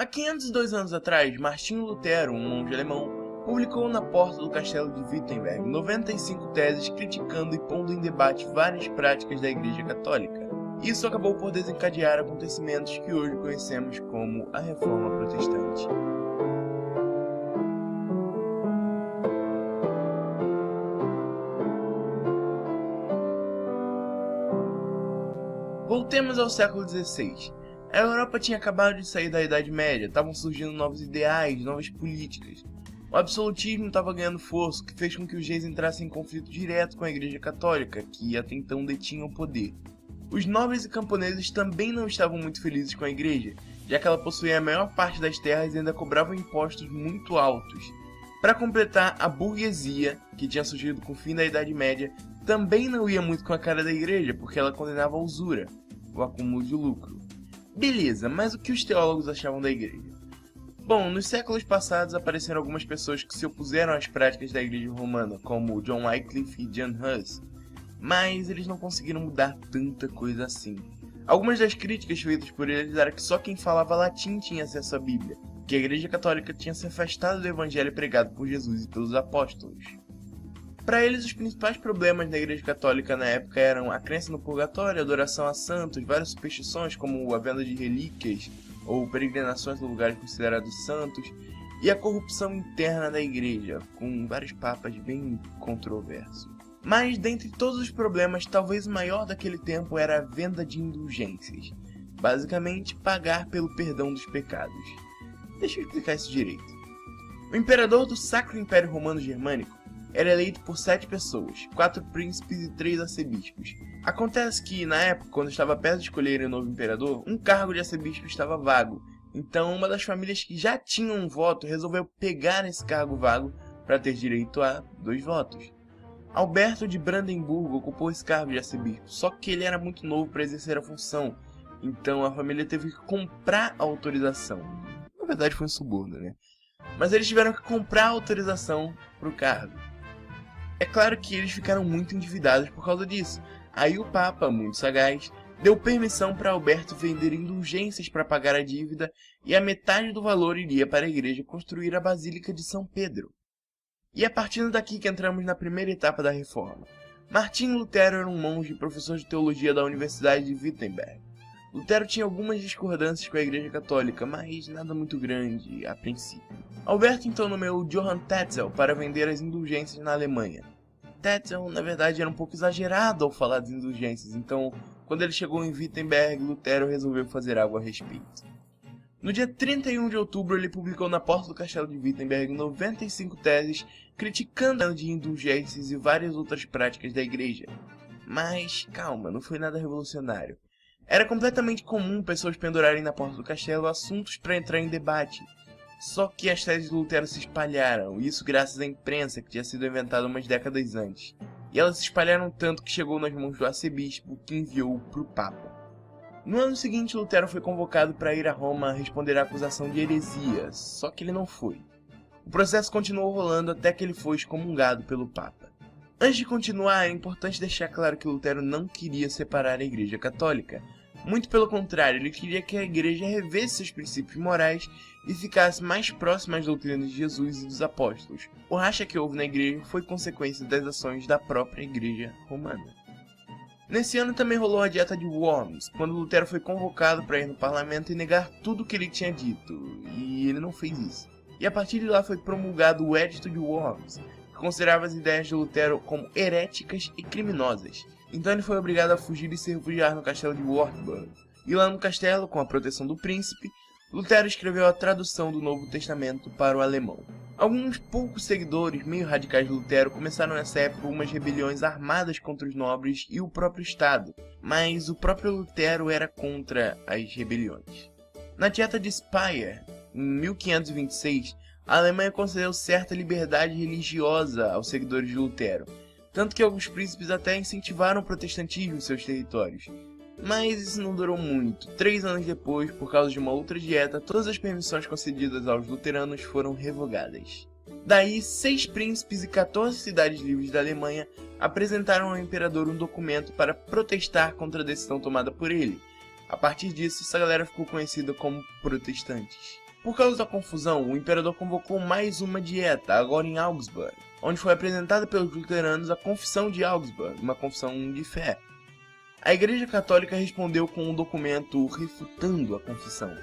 Há 502 anos atrás, Martinho Lutero, um monge alemão, publicou na porta do castelo de Wittenberg 95 teses criticando e pondo em debate várias práticas da Igreja Católica. Isso acabou por desencadear acontecimentos que hoje conhecemos como a Reforma Protestante. Voltemos ao século XVI. A Europa tinha acabado de sair da Idade Média, estavam surgindo novos ideais, novas políticas. O absolutismo estava ganhando força, o que fez com que os reis entrassem em conflito direto com a Igreja Católica, que até então detinha o poder. Os nobres e camponeses também não estavam muito felizes com a Igreja, já que ela possuía a maior parte das terras e ainda cobrava impostos muito altos. Para completar, a burguesia, que tinha surgido com o fim da Idade Média, também não ia muito com a cara da Igreja, porque ela condenava a usura, o acúmulo de lucro. Beleza, mas o que os teólogos achavam da Igreja? Bom, nos séculos passados apareceram algumas pessoas que se opuseram às práticas da Igreja Romana, como John Wycliffe e John Huss, mas eles não conseguiram mudar tanta coisa assim. Algumas das críticas feitas por eles eram que só quem falava latim tinha acesso à Bíblia, que a Igreja Católica tinha se afastado do Evangelho pregado por Jesus e pelos apóstolos. Para eles, os principais problemas da Igreja Católica na época eram a crença no purgatório, a adoração a santos, várias superstições como a venda de relíquias ou peregrinações a lugares considerados santos, e a corrupção interna da Igreja, com vários papas bem controversos. Mas, dentre todos os problemas, talvez o maior daquele tempo era a venda de indulgências. Basicamente, pagar pelo perdão dos pecados. Deixa eu explicar isso direito. O imperador do Sacro Império Romano Germânico era eleito por 7 pessoas, 4 príncipes e 3 arcebispos. Acontece que, na época, quando estava perto de escolher o novo imperador, um cargo de arcebispo estava vago. Então, uma das famílias que já tinham um voto resolveu pegar esse cargo vago para ter direito a 2 votos. Alberto de Brandemburgo ocupou esse cargo de arcebispo, só que ele era muito novo para exercer a função, então a família teve que comprar a autorização. Na verdade foi um suborno, né? Mas eles tiveram que comprar a autorização para o cargo. É claro que eles ficaram muito endividados por causa disso. Aí o Papa, muito sagaz, deu permissão para Alberto vender indulgências para pagar a dívida e a metade do valor iria para a igreja construir a Basílica de São Pedro. E é partindo daqui que entramos na primeira etapa da reforma. Martinho Lutero era um monge e professor de teologia da Universidade de Wittenberg. Lutero tinha algumas discordâncias com a Igreja Católica, mas nada muito grande a princípio. Alberto então nomeou Johann Tetzel para vender as indulgências na Alemanha. Tetzel, na verdade, era um pouco exagerado ao falar das indulgências, então, quando ele chegou em Wittenberg, Lutero resolveu fazer algo a respeito. No dia 31 de outubro, ele publicou na porta do castelo de Wittenberg 95 teses criticando de indulgências e várias outras práticas da igreja. Mas, calma, não foi nada revolucionário. Era completamente comum pessoas pendurarem na porta do castelo assuntos para entrar em debate. Só que as teses de Lutero se espalharam, e isso graças à imprensa que tinha sido inventada umas décadas antes. E elas se espalharam tanto que chegou nas mãos do arcebispo, que enviou para o Papa. No ano seguinte, Lutero foi convocado para ir a Roma responder à acusação de heresia, só que ele não foi. O processo continuou rolando até que ele foi excomungado pelo Papa. Antes de continuar, é importante deixar claro que Lutero não queria separar a Igreja Católica. Muito pelo contrário, ele queria que a Igreja revesse seus princípios morais e ficasse mais próxima às doutrinas de Jesus e dos apóstolos. O racha que houve na Igreja foi consequência das ações da própria Igreja Romana. Nesse ano também rolou a Dieta de Worms, quando Lutero foi convocado para ir no parlamento e negar tudo o que ele tinha dito, e ele não fez isso. E a partir de lá foi promulgado o Edito de Worms, que considerava as ideias de Lutero como heréticas e criminosas. Então ele foi obrigado a fugir e se refugiar no castelo de Wartburg. E lá no castelo, com a proteção do príncipe, Lutero escreveu a tradução do Novo Testamento para o alemão. Alguns poucos seguidores meio radicais de Lutero começaram nessa época umas rebeliões armadas contra os nobres e o próprio Estado, mas o próprio Lutero era contra as rebeliões. Na Dieta de Speyer, em 1526, a Alemanha concedeu certa liberdade religiosa aos seguidores de Lutero, tanto que alguns príncipes até incentivaram o protestantismo em seus territórios. Mas isso não durou muito. 3 anos depois, por causa de uma outra dieta, todas as permissões concedidas aos luteranos foram revogadas. Daí, 6 príncipes e 14 cidades livres da Alemanha apresentaram ao imperador um documento para protestar contra a decisão tomada por ele. A partir disso, essa galera ficou conhecida como protestantes. Por causa da confusão, o imperador convocou mais uma dieta, agora em Augsburg, onde foi apresentada pelos luteranos a Confissão de Augsburg, uma confissão de fé. A Igreja Católica respondeu com um documento refutando a confissão.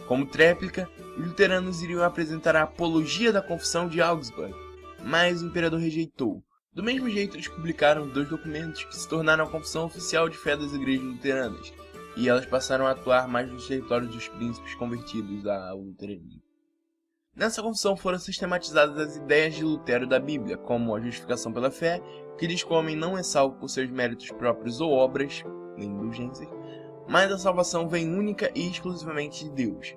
Como tréplica, os luteranos iriam apresentar a Apologia da Confissão de Augsburg, mas o imperador rejeitou. Do mesmo jeito, eles publicaram 2 documentos que se tornaram a Confissão Oficial de Fé das Igrejas Luteranas, e elas passaram a atuar mais nos territórios dos príncipes convertidos ao luteranismo. Nessa confissão foram sistematizadas as ideias de Lutero da Bíblia, como a justificação pela fé, que diz que o homem não é salvo por seus méritos próprios ou obras, nem indulgências, mas a salvação vem única e exclusivamente de Deus.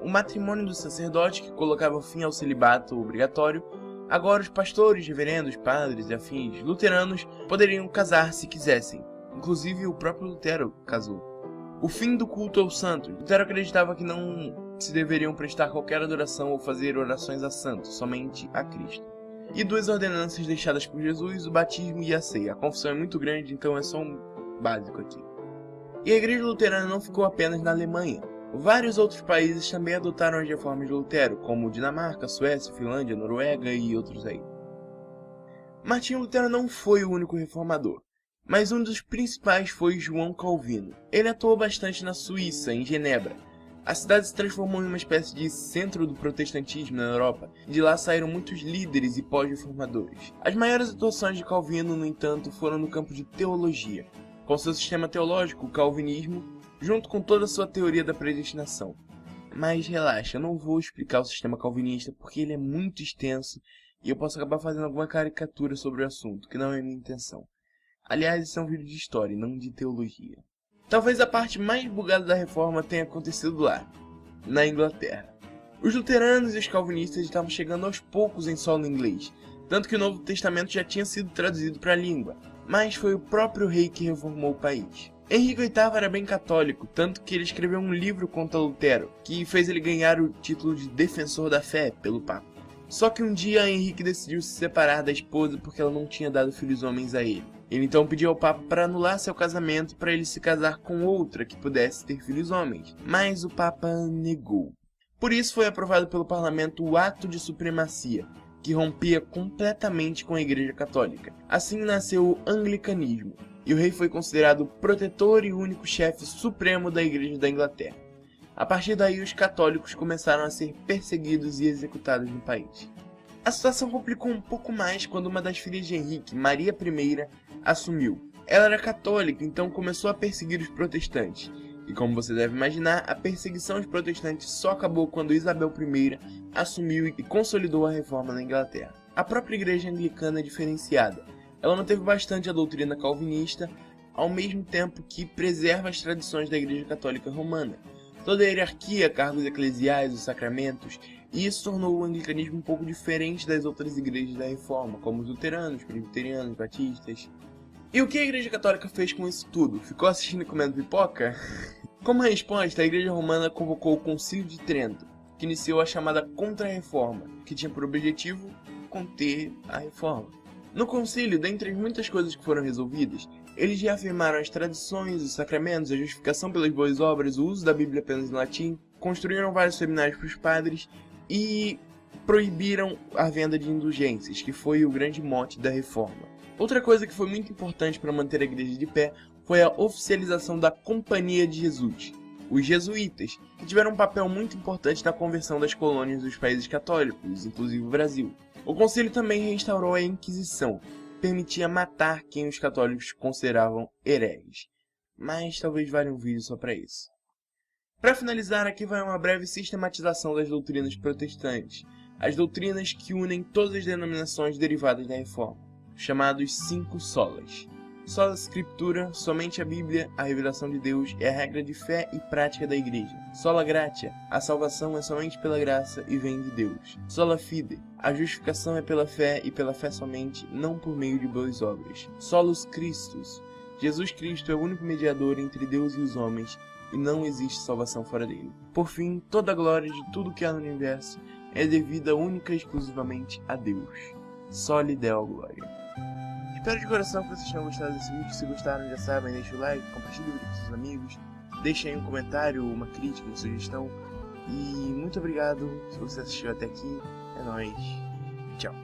O matrimônio do sacerdote, que colocava fim ao celibato obrigatório, agora os pastores, reverendos, padres e afins luteranos poderiam casar se quisessem. Inclusive o próprio Lutero casou. O fim do culto aos santos. Lutero acreditava que não se deveriam prestar qualquer adoração ou fazer orações a santos, somente a Cristo. E 2 ordenanças deixadas por Jesus, o batismo e a ceia. A confissão é muito grande, então é só um básico aqui. E a igreja luterana não ficou apenas na Alemanha. Vários outros países também adotaram as reformas de Lutero, como Dinamarca, Suécia, Finlândia, Noruega e outros aí. Martinho Lutero não foi o único reformador, mas um dos principais foi João Calvino. Ele atuou bastante na Suíça, em Genebra. A cidade se transformou em uma espécie de centro do protestantismo na Europa, e de lá saíram muitos líderes e pós-reformadores. As maiores atuações de Calvino, no entanto, foram no campo de teologia, com seu sistema teológico, o calvinismo, junto com toda a sua teoria da predestinação. Mas relaxa, eu não vou explicar o sistema calvinista porque ele é muito extenso e eu posso acabar fazendo alguma caricatura sobre o assunto, que não é minha intenção. Aliás, esse é um vídeo de história, não de teologia. Talvez a parte mais bugada da reforma tenha acontecido lá, na Inglaterra. Os luteranos e os calvinistas estavam chegando aos poucos em solo inglês, tanto que o Novo Testamento já tinha sido traduzido para a língua, mas foi o próprio rei que reformou o país. Henrique VIII era bem católico, tanto que ele escreveu um livro contra Lutero, que fez ele ganhar o título de Defensor da Fé pelo Papa. Só que um dia Henrique decidiu se separar da esposa porque ela não tinha dado filhos homens a ele. Ele então pediu ao Papa para anular seu casamento para ele se casar com outra que pudesse ter filhos homens, mas o Papa negou. Por isso foi aprovado pelo parlamento o Ato de Supremacia, que rompia completamente com a Igreja Católica. Assim nasceu o anglicanismo, e o rei foi considerado o protetor e único chefe supremo da Igreja da Inglaterra. A partir daí, os católicos começaram a ser perseguidos e executados no país. A situação complicou um pouco mais quando uma das filhas de Henrique, Maria I, assumiu. Ela era católica, então começou a perseguir os protestantes. E como você deve imaginar, a perseguição aos protestantes só acabou quando Isabel I assumiu e consolidou a reforma na Inglaterra. A própria igreja anglicana é diferenciada. Ela manteve bastante a doutrina calvinista, ao mesmo tempo que preserva as tradições da Igreja Católica Romana. Toda a hierarquia, cargos eclesiais, os sacramentos, e isso tornou o anglicanismo um pouco diferente das outras igrejas da Reforma, como os luteranos, presbiterianos, batistas. E o que a Igreja Católica fez com isso tudo? Ficou assistindo e comendo pipoca? Como resposta, a Igreja Romana convocou o Concílio de Trento, que iniciou a chamada Contra-Reforma, que tinha por objetivo conter a reforma. No concílio, dentre as muitas coisas que foram resolvidas, eles reafirmaram as tradições, os sacramentos, a justificação pelas boas obras, o uso da Bíblia apenas em latim, construíram vários seminários para os padres e proibiram a venda de indulgências, que foi o grande mote da reforma. Outra coisa que foi muito importante para manter a igreja de pé foi a oficialização da Companhia de Jesus, os jesuítas, que tiveram um papel muito importante na conversão das colônias dos países católicos, inclusive o Brasil. O concílio também restaurou a Inquisição, que permitia matar quem os católicos consideravam hereges. Mas talvez valha um vídeo só para isso. Para finalizar, aqui vai uma breve sistematização das doutrinas protestantes, as doutrinas que unem todas as denominações derivadas da Reforma, chamados 5 solas. Sola Scriptura, somente a Bíblia, a revelação de Deus, é a regra de fé e prática da Igreja. Sola Gratia, a salvação é somente pela graça e vem de Deus. Sola Fide, a justificação é pela fé e pela fé somente, não por meio de boas obras. Solus Christus, Jesus Cristo é o único mediador entre Deus e os homens, e não existe salvação fora dele. Por fim, toda a glória de tudo que há no universo é devida única e exclusivamente a Deus. Soli Deo Glória. Espero de coração que vocês tenham gostado desse vídeo. Se gostaram, já sabem, deixa o like, compartilhe o vídeo com seus amigos, deixem aí um comentário, uma crítica, uma sugestão. E muito obrigado se você assistiu até aqui. É nóis. Tchau.